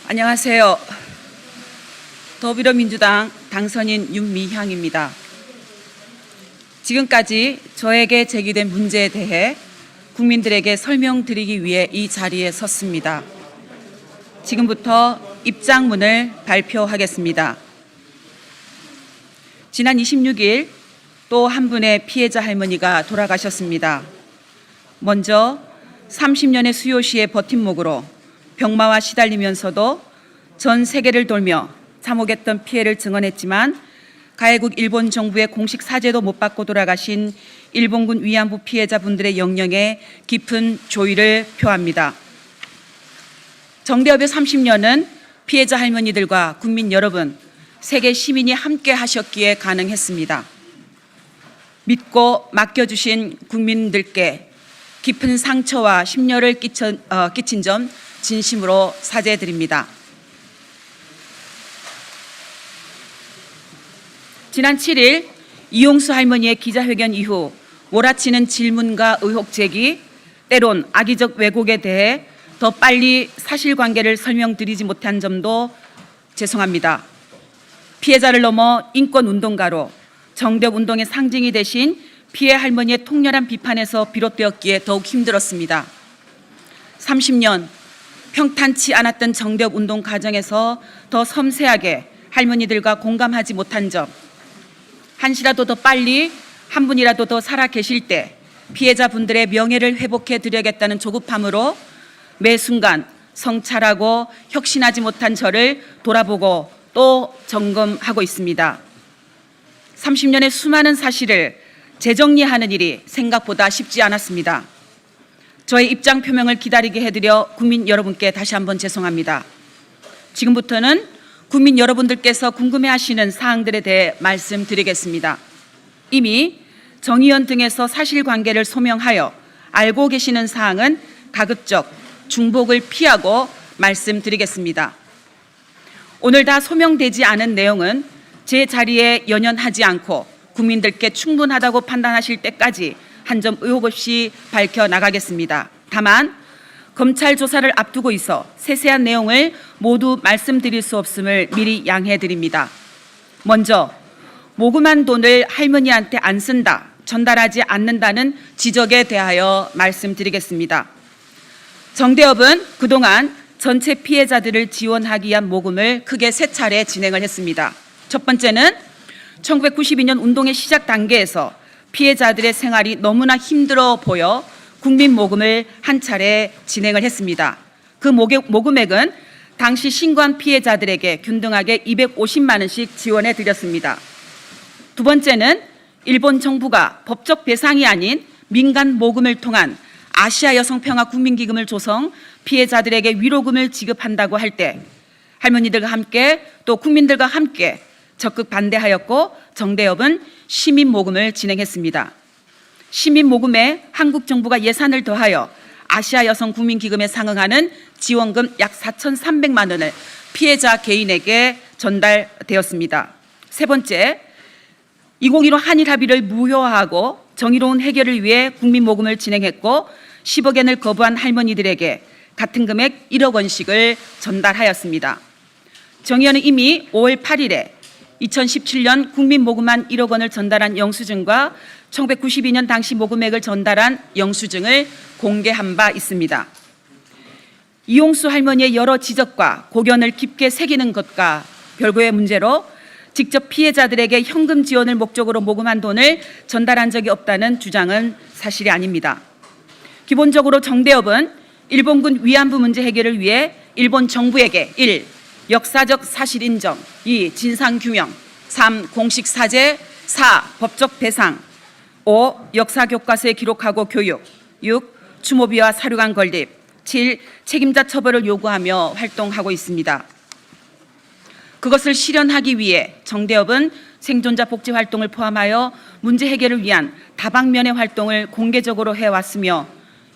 안녕하세요. 더불어민주당 당선인 윤미향입니다. 지금까지 저에게 제기된 문제에 대해 국민들에게 설명드리기 위해 이 자리에 섰습니다. 지금부터 입장문을 발표하겠습니다. 지난 26일 또 한 분의 피해자 할머니가 돌아가셨습니다. 먼저 30년의 수요시의 버팀목으로 병마와 시달리면서도 전 세계를 돌며 참혹했던 피해를 증언했지만 가해국 일본 정부의 공식 사죄도 못 받고 돌아가신 일본군 위안부 피해자분들의 영령에 깊은 조의를 표합니다. 정대협의 30년은 피해자 할머니들과 국민 여러분, 세계 시민이 함께 하셨기에 가능했습니다. 믿고 맡겨주신 국민들께 깊은 상처와 심려를 끼친 점 진심으로 사죄드립니다. 지난 7일 이용수 할머니의 기자회견 이후 몰아치는 질문과 의혹 제기, 때론 악의적 왜곡에 대해 더 빨리 사실관계를 설명드리지 못한 점도 죄송합니다. 피해자를 넘어 인권운동가로 정대협 운동의 상징이 되신 피해 할머니의 통렬한 비판에서 비롯되었기에 더욱 힘들었습니다. 30년 평탄치 않았던 정대협 운동 과정에서 더 섬세하게 할머니들과 공감하지 못한 점, 한시라도 더 빨리 한 분이라도 더 살아 계실 때 피해자분들의 명예를 회복해 드려야겠다는 조급함으로 매 순간 성찰하고 혁신하지 못한 저를 돌아보고 또 점검하고 있습니다. 30년의 수많은 사실을 재정리하는 일이 생각보다 쉽지 않았습니다. 저의 입장 표명을 기다리게 해드려 국민 여러분께 다시 한번 죄송합니다. 지금부터는 국민 여러분들께서 궁금해하시는 사항들에 대해 말씀드리겠습니다. 이미 정의연 등에서 사실관계를 소명하여 알고 계시는 사항은 가급적 중복을 피하고 말씀드리겠습니다. 오늘 다 소명되지 않은 내용은 제 자리에 연연하지 않고 국민들께 충분하다고 판단하실 때까지 한 점 의혹 없이 밝혀나가겠습니다. 다만 검찰 조사를 앞두고 있어 세세한 내용을 모두 말씀드릴 수 없음을 미리 양해드립니다. 먼저 모금한 돈을 할머니한테 안 쓴다, 전달하지 않는다는 지적에 대하여 말씀드리겠습니다. 정대협은 그동안 전체 피해자들을 지원하기 위한 모금을 크게 세 차례 진행을 했습니다. 첫 번째는 1992년 운동의 시작 단계에서 피해자들의 생활이 너무나 힘들어 보여 국민 모금을 한 차례 진행을 했습니다. 그 모금액은 당시 신고한 피해자들에게 균등하게 250만 원씩 지원해 드렸습니다. 두 번째는 일본 정부가 법적 배상이 아닌 민간 모금을 통한 아시아 여성평화 국민기금을 조성, 피해자들에게 위로금을 지급한다고 할 때 할머니들과 함께 또 국민들과 함께 적극 반대하였고 정대협은 시민 모금을 진행했습니다. 시민 모금에 한국 정부가 예산을 더하여 아시아 여성 국민기금에 상응하는 지원금 약 4,300만 원을 피해자 개인에게 전달되었습니다. 세 번째, 2015 한일 합의를 무효화하고 정의로운 해결을 위해 국민 모금을 진행했고 10억 엔을 거부한 할머니들에게 같은 금액 1억 원씩을 전달하였습니다. 정의연은 이미 5월 8일에 2017년 국민 모금한 1억 원을 전달한 영수증과 1992년 당시 모금액을 전달한 영수증을 공개한 바 있습니다. 이용수 할머니의 여러 지적과 고견을 깊게 새기는 것과 별개의 문제로 직접 피해자들에게 현금 지원을 목적으로 모금한 돈을 전달한 적이 없다는 주장은 사실이 아닙니다. 기본적으로 정대협은 일본군 위안부 문제 해결을 위해 일본 정부에게 1. 역사적 사실 인정, 2. 진상규명, 3. 공식 사죄, 4. 법적 배상, 5. 역사 교과서에 기록하고 교육, 6. 추모비와 사료관 건립, 7. 책임자 처벌을 요구하며 활동하고 있습니다. 그것을 실현하기 위해 정대협은 생존자 복지 활동을 포함하여 문제 해결을 위한 다방면의 활동을 공개적으로 해왔으며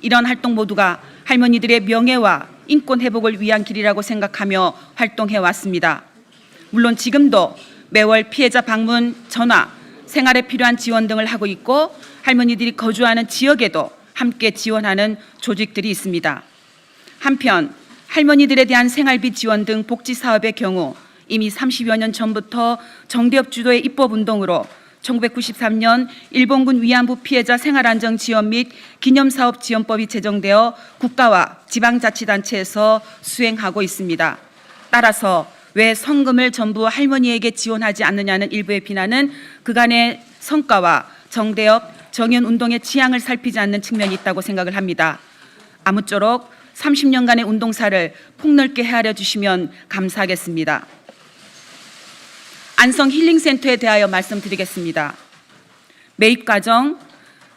이런 활동 모두가 할머니들의 명예와 인권 회복을 위한 길이라고 생각하며 활동해 왔습니다. 물론 지금도 매월 피해자 방문, 전화, 생활에 필요한 지원 등을 하고 있고 할머니들이 거주하는 지역에도 함께 지원하는 조직들이 있습니다. 한편 할머니들에 대한 생활비 지원 등 복지 사업의 경우 이미 30여 년 전부터 정대협 주도의 입법운동으로 1993년 일본군 위안부 피해자 생활안정지원 및 기념사업지원법이 제정되어 국가와 지방자치단체에서 수행하고 있습니다. 따라서 왜 성금을 전부 할머니에게 지원하지 않느냐는 일부의 비난은 그간의 성과와 정대협, 정연운동의 지향을 살피지 않는 측면이 있다고 생각을 합니다. 아무쪼록 30년간의 운동사를 폭넓게 헤아려 주시면 감사하겠습니다. 안성 힐링센터에 대하여 말씀드리겠습니다. 매입 과정,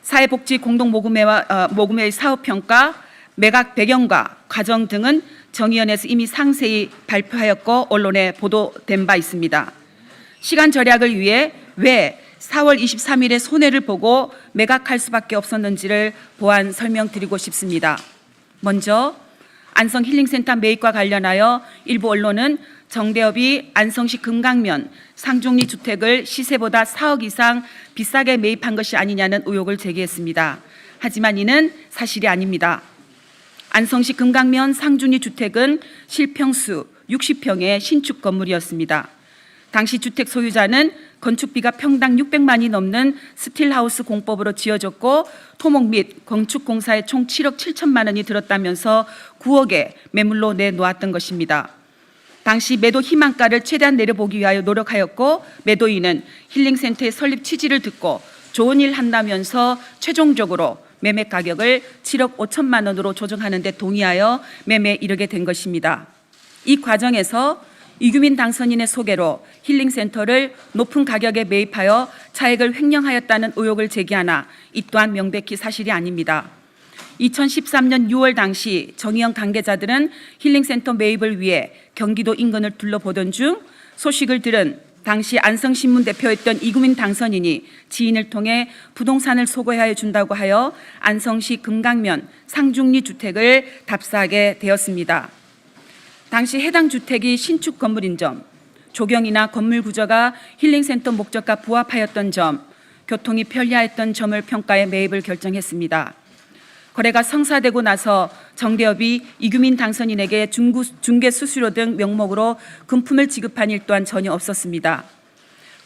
사회복지 공동모금회의 사업평가, 매각 배경과 과정 등은 정의연에서 이미 상세히 발표하였고 언론에 보도된 바 있습니다. 시간 절약을 위해 왜 4월 23일에 손해를 보고 매각할 수밖에 없었는지를 보완 설명드리고 싶습니다. 먼저 안성 힐링센터 매입과 관련하여 일부 언론은 정대협이 안성시 금강면 상중리 주택을 시세보다 4억 이상 비싸게 매입한 것이 아니냐는 의혹을 제기했습니다. 하지만 이는 사실이 아닙니다. 안성시 금강면 상중리 주택은 실평수 60평의 신축 건물이었습니다. 당시 주택 소유자는 건축비가 평당 600만이 넘는 스틸하우스 공법으로 지어졌고 토목 및 건축공사에 총 7억 7천만 원이 들었다면서 9억에 매물로 내놓았던 것입니다. 당시 매도 희망가를 최대한 내려보기 위하여 노력하였고 매도인은 힐링센터의 설립 취지를 듣고 좋은 일 한다면서 최종적으로 매매 가격을 7억 5천만 원으로 조정하는 데 동의하여 매매에 이르게 된 것입니다. 이 과정에서 이규민 당선인의 소개로 힐링센터를 높은 가격에 매입하여 차익을 횡령하였다는 의혹을 제기하나 이 또한 명백히 사실이 아닙니다. 2013년 6월 당시 정의연 관계자들은 힐링센터 매입을 위해 경기도 인근을 둘러보던 중 소식을 들은 당시 안성신문 대표였던 이규민 당선인이 지인을 통해 부동산을 소개하여 준다고 하여 안성시 금강면 상중리 주택을 답사하게 되었습니다. 당시 해당 주택이 신축 건물인 점, 조경이나 건물 구조가 힐링센터 목적과 부합하였던 점, 교통이 편리하였던 점을 평가해 매입을 결정했습니다. 거래가 성사되고 나서 정대협이 이규민 당선인에게 중개 수수료 등 명목으로 금품을 지급한 일 또한 전혀 없었습니다.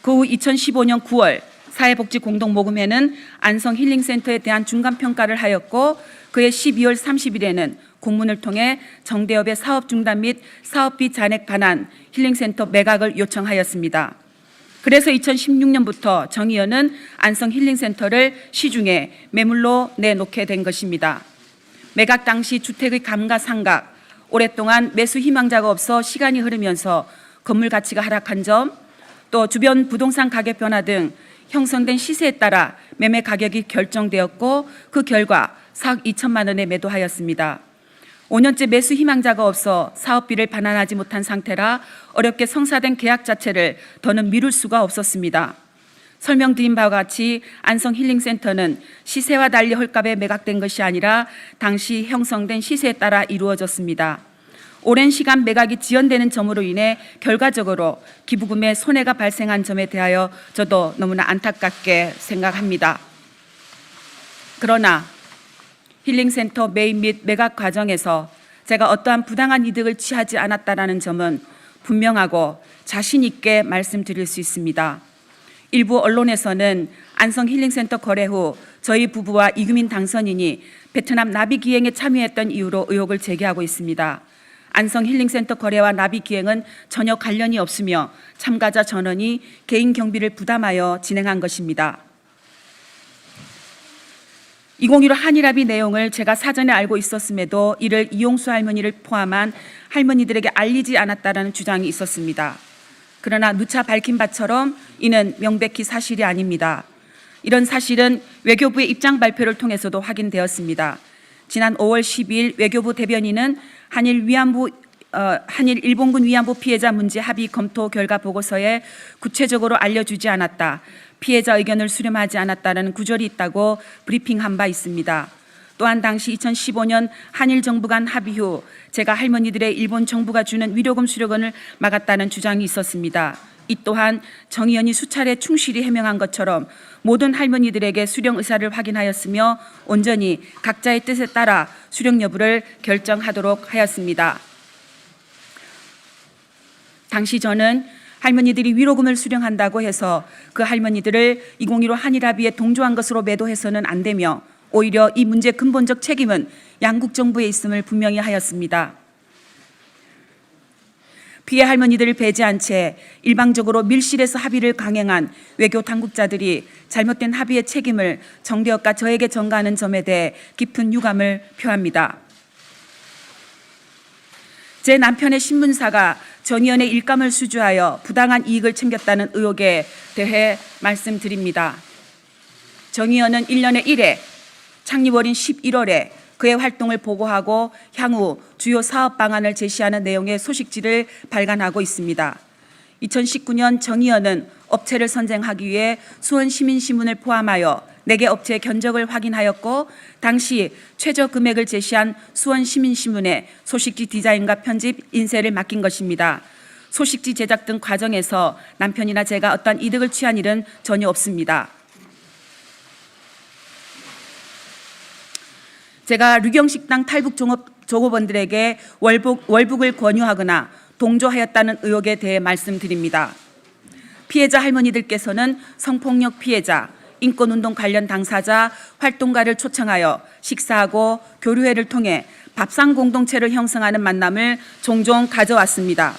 그 후 2015년 9월 사회복지공동모금회는 안성 힐링센터에 대한 중간평가를 하였고 그해 12월 30일에는 공문을 통해 정대협의 사업 중단 및 사업비 잔액 반환 힐링센터 매각을 요청하였습니다. 그래서 2016년부터 정의연은 안성 힐링센터를 시중에 매물로 내놓게 된 것입니다. 매각 당시 주택의 감가상각, 오랫동안 매수 희망자가 없어 시간이 흐르면서 건물 가치가 하락한 점, 또 주변 부동산 가격 변화 등 형성된 시세에 따라 매매 가격이 결정되었고 그 결과 4억 2천만 원에 매도하였습니다. 5년째 매수 희망자가 없어 사업비를 반환하지 못한 상태라 어렵게 성사된 계약 자체를 더는 미룰 수가 없었습니다. 설명드린 바와 같이 안성 힐링센터는 시세와 달리 헐값에 매각된 것이 아니라 당시 형성된 시세에 따라 이루어졌습니다. 오랜 시간 매각이 지연되는 점으로 인해 결과적으로 기부금에 손해가 발생한 점에 대하여 저도 너무나 안타깝게 생각합니다. 그러나 힐링센터 매입 및 매각 과정에서 제가 어떠한 부당한 이득을 취하지 않았다라는 점은 분명하고 자신 있게 말씀드릴 수 있습니다. 일부 언론에서는 안성 힐링센터 거래 후 저희 부부와 이규민 당선인이 베트남 나비 기행에 참여했던 이유로 의혹을 제기하고 있습니다. 안성 힐링센터 거래와 나비 기행은 전혀 관련이 없으며 참가자 전원이 개인 경비를 부담하여 진행한 것입니다. 2015 한일합의 내용을 제가 사전에 알고 있었음에도 이를 이용수 할머니를 포함한 할머니들에게 알리지 않았다라는 주장이 있었습니다. 그러나 누차 밝힌 바처럼 이는 명백히 사실이 아닙니다. 이런 사실은 외교부의 입장 발표를 통해서도 확인되었습니다. 지난 5월 12일 외교부 대변인은 한일 일본군 위안부 피해자 문제 합의 검토 결과 보고서에 구체적으로 알려주지 않았다. 피해자 의견을 수렴하지 않았다는 구절이 있다고 브리핑한 바 있습니다. 또한 당시 2015년 한일 정부 간 합의 후 제가 할머니들의 일본 정부가 주는 위로금 수령을 막았다는 주장이 있었습니다. 이 또한 정의연이 수차례 충실히 해명한 것처럼 모든 할머니들에게 수령 의사를 확인하였으며 온전히 각자의 뜻에 따라 수령 여부를 결정하도록 하였습니다. 당시 저는 할머니들이 위로금을 수령한다고 해서 그 할머니들을 2015 한일합의에 동조한 것으로 매도해서는 안 되며 오히려 이 문제의 근본적 책임은 양국 정부에 있음을 분명히 하였습니다. 피해 할머니들을 배제한 채 일방적으로 밀실에서 합의를 강행한 외교 당국자들이 잘못된 합의의 책임을 정대협과 저에게 전가하는 점에 대해 깊은 유감을 표합니다. 제 남편의 신문사가 전 의원의 일감을 수주하여 부당한 이익을 챙겼다는 의혹에 대해 말씀드립니다. 전 의원은 1년에 1회, 창립월인 11월에 그의 활동을 보고하고 향후 주요 사업 방안을 제시하는 내용의 소식지를 발간하고 있습니다. 2019년 정 의원은 업체를 선정하기 위해 수원시민신문을 포함하여 4개 업체의 견적을 확인하였고 당시 최저 금액을 제시한 수원시민신문에 소식지 디자인과 편집, 인쇄를 맡긴 것입니다. 소식지 제작 등 과정에서 남편이나 제가 어떠한 이득을 취한 일은 전혀 없습니다. 제가 류경식당 탈북 종업원들에게 월북을 권유하거나 동조하였다는 의혹에 대해 말씀드립니다. 피해자 할머니들께서는 성폭력 피해자, 인권운동 관련 당사자, 활동가를 초청하여 식사하고 교류회를 통해 밥상 공동체를 형성하는 만남을 종종 가져왔습니다.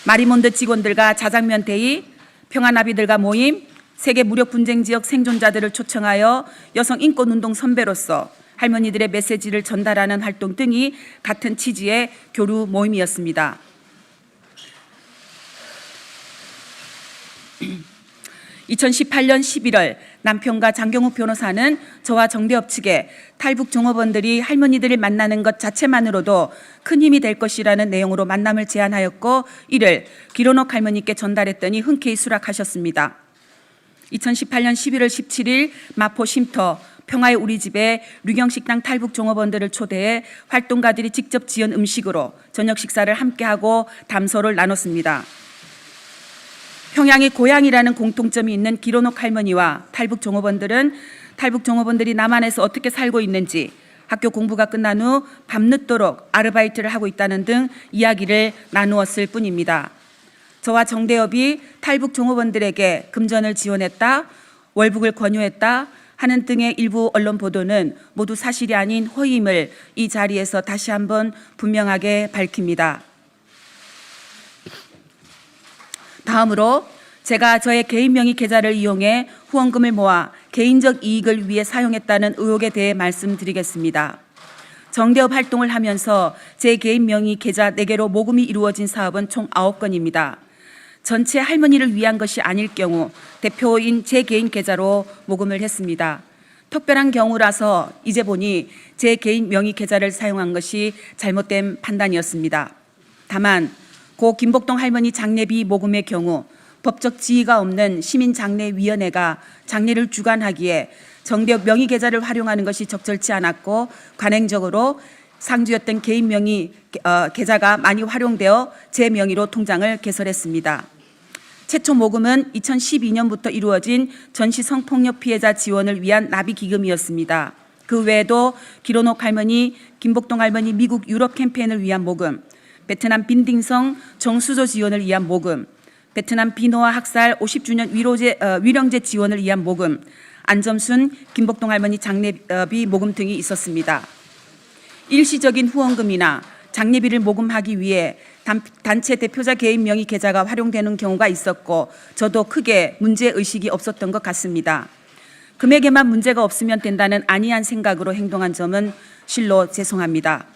마리몬드 직원들과 자장면 대의, 평화나비들과 모임, 세계 무력 분쟁 지역 생존자들을 초청하여 여성 인권운동 선배로서 할머니들의 메시지를 전달하는 활동 등이 같은 취지의 교류 모임이었습니다. 2018년 11월 남편과 장경욱 변호사는 저와 정대협 측에 탈북 종업원들이 할머니들을 만나는 것 자체만으로도 큰 힘이 될 것이라는 내용으로 만남을 제안하였고 이를 기론옥 할머니께 전달했더니 흔쾌히 수락하셨습니다. 2018년 11월 17일 마포 쉼터 평화의 우리집에 류경식당 탈북 종업원들을 초대해 활동가들이 직접 지은 음식으로 저녁 식사를 함께하고 담소를 나눴습니다. 평양이 고향이라는 공통점이 있는 기론옥 할머니와 탈북 종업원들은 탈북 종업원들이 남한에서 어떻게 살고 있는지, 학교 공부가 끝난 후 밤늦도록 아르바이트를 하고 있다는 등 이야기를 나누었을 뿐입니다. 저와 정대협이 탈북 종업원들에게 금전을 지원했다, 월북을 권유했다 하는 등의 일부 언론 보도는 모두 사실이 아닌 허위임을 이 자리에서 다시 한번 분명하게 밝힙니다. 다음으로 제가 저의 개인 명의 계좌를 이용해 후원금을 모아 개인적 이익을 위해 사용했다는 의혹에 대해 말씀드리겠습니다. 정대협 활동을 하면서 제 개인 명의 계좌 4개로 모금이 이루어진 사업은 총 9건입니다. 전체 할머니를 위한 것이 아닐 경우 대표인 제 개인 계좌로 모금을 했습니다. 특별한 경우라서 이제 보니 제 개인 명의 계좌를 사용한 것이 잘못된 판단이었습니다. 다만 고 김복동 할머니 장례비 모금의 경우 법적 지위가 없는 시민장례위원회가 장례를 주관하기에 정대협 명의 계좌를 활용하는 것이 적절치 않았고 관행적으로 상주였던 개인 명의 계좌가 많이 활용되어 제 명의로 통장을 개설했습니다. 최초 모금은 2012년부터 이루어진 전시 성폭력 피해자 지원을 위한 나비기금이었습니다. 그 외에도 기론옥 할머니, 김복동 할머니 미국 유럽 캠페인을 위한 모금, 베트남 빈딩성 정수조 지원을 위한 모금, 베트남 비노아 학살 50주년 위령제 지원을 위한 모금, 안점순, 김복동 할머니 장례비 모금 등이 있었습니다. 일시적인 후원금이나 장례비를 모금하기 위해 단체 대표자 개인 명의 계좌가 활용되는 경우가 있었고 저도 크게 문제의식이 없었던 것 같습니다. 금액에만 문제가 없으면 된다는 안이한 생각으로 행동한 점은 실로 죄송합니다.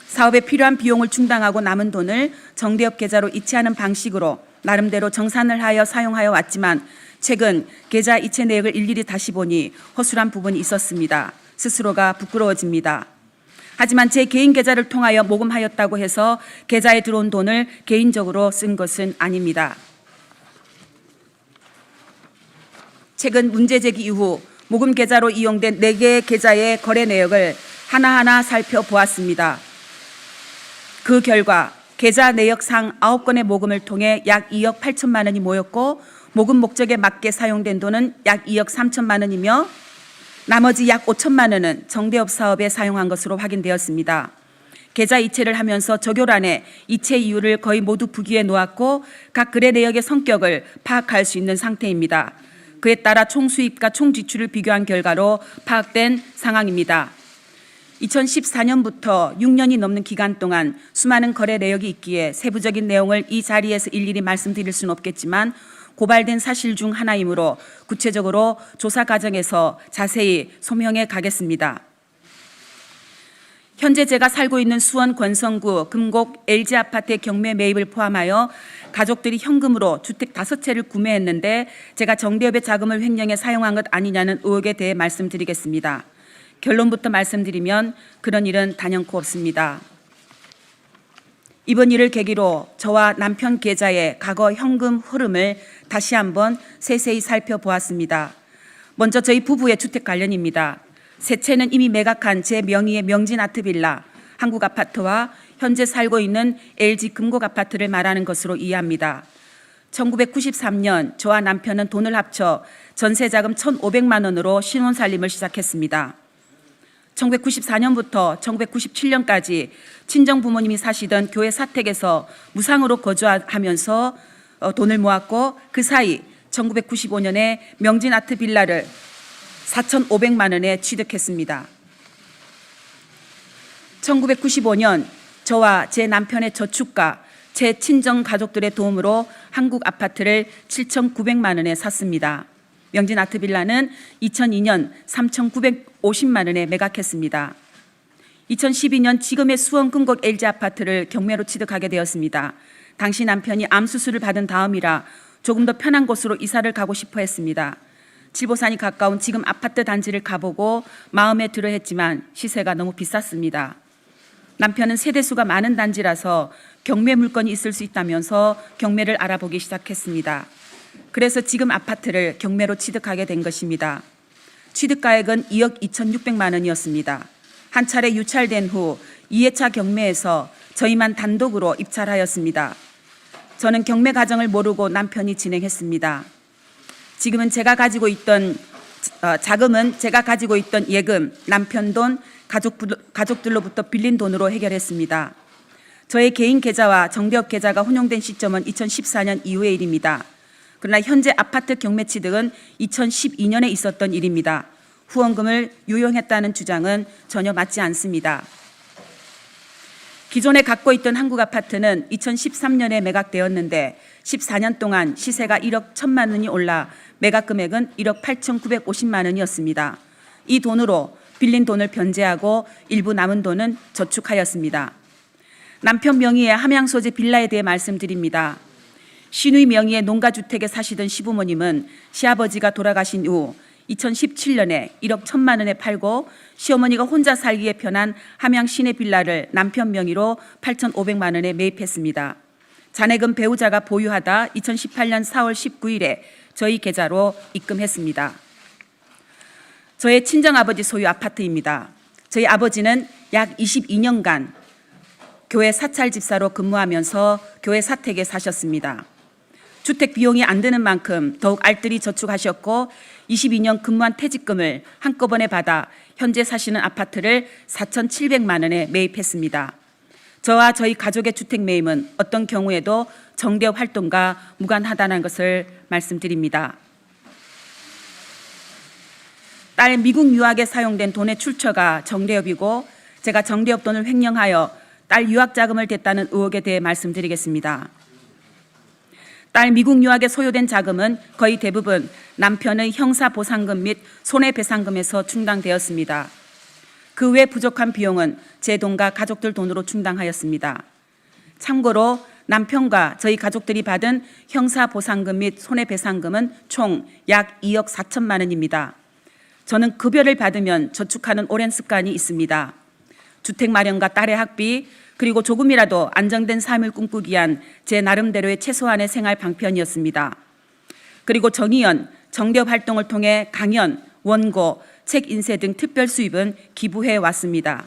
사업에 필요한 비용을 충당하고 남은 돈을 정대협 계좌로 이체하는 방식으로 나름대로 정산을 하여 사용하여 왔지만 최근 계좌 이체 내역을 일일이 다시 보니 허술한 부분이 있었습니다. 스스로가 부끄러워집니다. 하지만 제 개인 계좌를 통하여 모금하였다고 해서 계좌에 들어온 돈을 개인적으로 쓴 것은 아닙니다. 최근 문제 제기 이후 모금 계좌로 이용된 4개의 계좌의 거래 내역을 하나하나 살펴보았습니다. 그 결과 계좌 내역상 9건의 모금을 통해 약 2억 8천만 원이 모였고 모금 목적에 맞게 사용된 돈은 약 2억 3천만 원이며 나머지 약 5천만 원은 정대협 사업에 사용한 것으로 확인되었습니다. 계좌 이체를 하면서 적요란에 이체 이유를 거의 모두 부기에 놓았고 각 거래 내역의 성격을 파악할 수 있는 상태입니다. 그에 따라 총 수입과 총 지출을 비교한 결과로 파악된 상황입니다. 2014년부터 6년이 넘는 기간 동안 수많은 거래 내역이 있기에 세부적인 내용을 이 자리에서 일일이 말씀드릴 수는 없겠지만 고발된 사실 중 하나이므로 구체적으로 조사 과정에서 자세히 소명해 가겠습니다. 현재 제가 살고 있는 수원 권성구 금곡 LG아파트의 경매 매입을 포함하여 가족들이 현금으로 주택 5채를 구매했는데 제가 정대협의 자금을 횡령해 사용한 것 아니냐는 의혹에 대해 말씀드리겠습니다. 결론부터 말씀드리면 그런 일은 단연코 없습니다. 이번 일을 계기로 저와 남편 계좌의 과거 현금 흐름을 다시 한번 세세히 살펴보았습니다. 먼저 저희 부부의 주택 관련입니다. 세 채는 이미 매각한 제 명의의 명진 아트빌라, 한국아파트와 현재 살고 있는 LG 금곡아파트를 말하는 것으로 이해합니다. 1993년 저와 남편은 돈을 합쳐 전세자금 1,500만 원으로 신혼살림을 시작했습니다. 1994년부터 1997년까지 친정부모님이 사시던 교회 사택에서 무상으로 거주하면서 돈을 모았고 그 사이 1995년에 명진 아트 빌라를 4,500만 원에 취득했습니다. 1995년 저와 제 남편의 저축과 제 친정 가족들의 도움으로 한국 아파트를 7,900만 원에 샀습니다. 명진 아트빌라는 2002년 3,950만 원에 매각했습니다. 2012년 지금의 수원 금곡 LG 아파트를 경매로 취득하게 되었습니다. 당시 남편이 암 수술을 받은 다음이라 조금 더 편한 곳으로 이사를 가고 싶어 했습니다. 칠보산이 가까운 지금 아파트 단지를 가보고 마음에 들어 했지만 시세가 너무 비쌌습니다. 남편은 세대수가 많은 단지라서 경매 물건이 있을 수 있다면서 경매를 알아보기 시작했습니다. 그래서 지금 아파트를 경매로 취득하게 된 것입니다. 취득가액은 2억 2,600만 원이었습니다. 한 차례 유찰된 후 2회차 경매에서 저희만 단독으로 입찰하였습니다. 저는 경매 과정을 모르고 남편이 진행했습니다. 지금은 제가 가지고 있던 자금은 제가 가지고 있던 예금, 남편 돈, 가족들로부터 빌린 돈으로 해결했습니다. 저의 개인 계좌와 정대협 계좌가 혼용된 시점은 2014년 이후의 일입니다. 그러나 현재 아파트 경매 취득은 2012년에 있었던 일입니다. 후원금을 유용했다는 주장은 전혀 맞지 않습니다. 기존에 갖고 있던 한국 아파트는 2013년에 매각되었는데 14년 동안 시세가 1억 1천만 원이 올라 매각 금액은 1억 8,950만 원이었습니다. 이 돈으로 빌린 돈을 변제하고 일부 남은 돈은 저축하였습니다. 남편 명의의 함양 소재 빌라에 대해 말씀드립니다. 시누이 명의의 농가주택에 사시던 시부모님은 시아버지가 돌아가신 후 2017년에 1억 1천만 원에 팔고 시어머니가 혼자 살기에 편한 함양 시내 빌라를 남편 명의로 8,500만 원에 매입했습니다. 잔해금 배우자가 보유하다 2018년 4월 19일에 저희 계좌로 입금했습니다. 저의 친정아버지 소유 아파트입니다. 저희 아버지는 약 22년간 교회 사찰 집사로 근무하면서 교회 사택에 사셨습니다. 주택 비용이 안 드는 만큼 더욱 알뜰히 저축하셨고 22년 근무한 퇴직금을 한꺼번에 받아 현재 사시는 아파트를 4,700만 원에 매입했습니다. 저와 저희 가족의 주택 매입은 어떤 경우에도 정대협 활동과 무관하다는 것을 말씀드립니다. 딸 미국 유학에 사용된 돈의 출처가 정대협이고 제가 정대협 돈을 횡령하여 딸 유학 자금을 댔다는 의혹에 대해 말씀드리겠습니다. 딸 미국 유학에 소요된 자금은 거의 대부분 남편의 형사보상금 및 손해배상금에서 충당되었습니다. 그 외 부족한 비용은 제 돈과 가족들 돈으로 충당하였습니다. 참고로 남편과 저희 가족들이 받은 형사보상금 및 손해배상금은 총 약 2억 4천만 원입니다. 저는 급여를 받으면 저축하는 오랜 습관이 있습니다. 주택 마련과 딸의 학비, 그리고 조금이라도 안정된 삶을 꿈꾸기 위한 제 나름대로의 최소한의 생활 방편이었습니다. 그리고 정의연, 정대협 활동을 통해 강연, 원고, 책 인쇄 등 특별 수입은 기부해 왔습니다.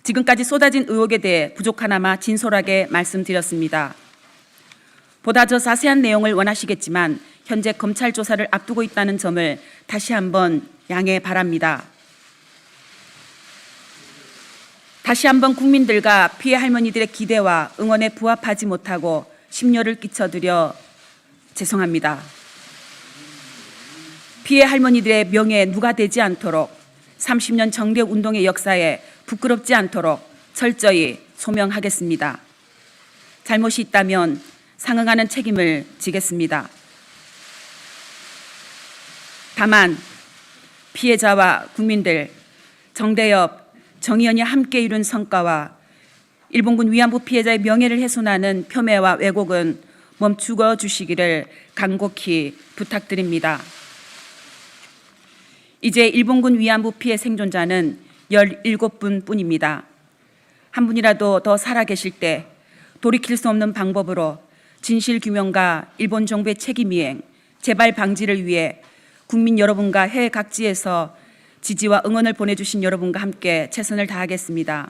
지금까지 쏟아진 의혹에 대해 부족하나마 진솔하게 말씀드렸습니다. 보다 더 자세한 내용을 원하시겠지만 현재 검찰 조사를 앞두고 있다는 점을 다시 한번 양해 바랍니다. 다시 한번 국민들과 피해 할머니들의 기대와 응원에 부합하지 못하고 심려를 끼쳐드려 죄송합니다. 피해 할머니들의 명예에 누가 되지 않도록 30년 정대 운동의 역사에 부끄럽지 않도록 철저히 소명하겠습니다. 잘못이 있다면 상응하는 책임을 지겠습니다. 다만 피해자와 국민들, 정대협, 정의연이 함께 이룬 성과와 일본군 위안부 피해자의 명예를 훼손하는 폄훼와 왜곡은 멈추어 주시기를 간곡히 부탁드립니다. 이제 일본군 위안부 피해 생존자는 17분 뿐입니다. 한 분이라도 더 살아계실 때 돌이킬 수 없는 방법으로 진실규명과 일본 정부의 책임이행, 재발 방지를 위해 국민 여러분과 해외 각지에서 지지와 응원을 보내주신 여러분과 함께 최선을 다하겠습니다.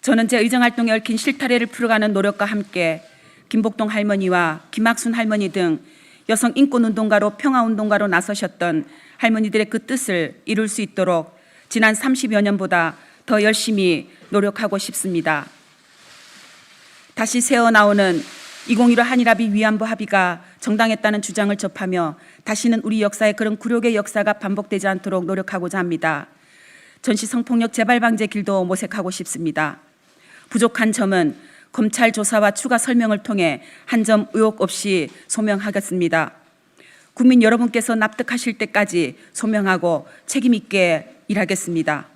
저는 제 의정활동에 얽힌 실타래를 풀어가는 노력과 함께 김복동 할머니와 김학순 할머니 등 여성 인권운동가로 평화운동가로 나서셨던 할머니들의 그 뜻을 이룰 수 있도록 지난 30여 년보다 더 열심히 노력하고 싶습니다. 다시 새어나오는 2015 한일합의 위안부 합의가 정당했다는 주장을 접하며 다시는 우리 역사에 그런 굴욕의 역사가 반복되지 않도록 노력하고자 합니다. 전시 성폭력 재발 방지의 길도 모색하고 싶습니다. 부족한 점은 검찰 조사와 추가 설명을 통해 한 점 의혹 없이 소명하겠습니다. 국민 여러분께서 납득하실 때까지 소명하고 책임 있게 일하겠습니다.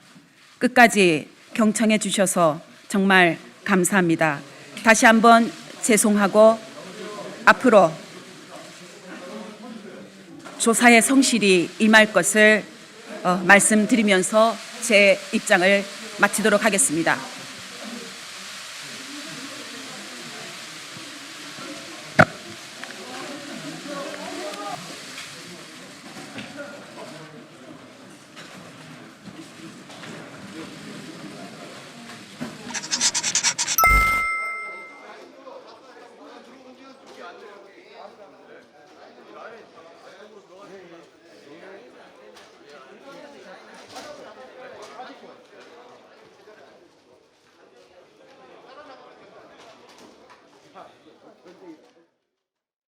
끝까지 경청해 주셔서 정말 감사합니다. 다시 한번 죄송하고 앞으로 조사에 성실히 임할 것을 말씀드리면서 제 입장을 마치도록 하겠습니다.